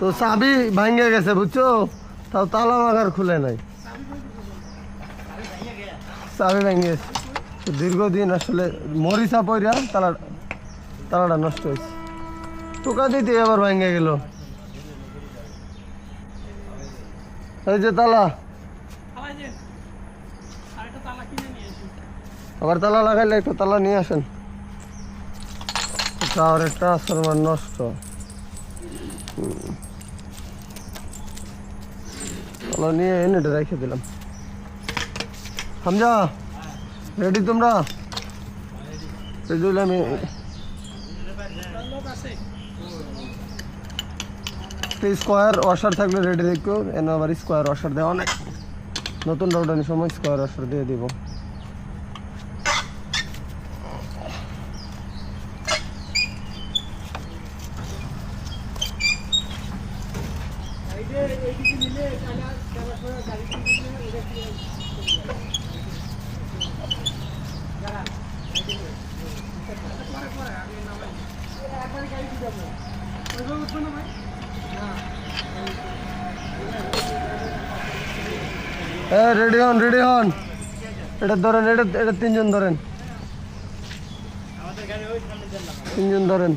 তো চাবি ভাঙ্গে গেছে বুঝছো, তাও তালা মাগার খুলে নাই, চাবি ভেঙে গেছে। দীর্ঘদিন আসলে মরিচা পইরা তালাটা নষ্ট হয়েছে, টোকা দিতে আবার ভেঙে গেল। এই যে তালা, আবার তালা লাগাইলে একটু তালা নিয়ে আসেন। টাওয়ারের ট্রান্সফরমার নষ্ট, তালা নিয়ে এনে রেখে দিলাম। হামজা রেডি তোমরা? রেডি হলে আমি স্কোয়ার ওয়াশার থাকলে রেডি রেখো, এনে আবার স্কোয়ার ওয়াশার দেওয়া নাই, নতুন রাউডানির সময় স্কোয়ার ওয়াশার দিয়ে দিব। রেডি হন, রেডি হন। এটা ধরেন, এটা তিনজন ধরেন, তিনজন ধরেন।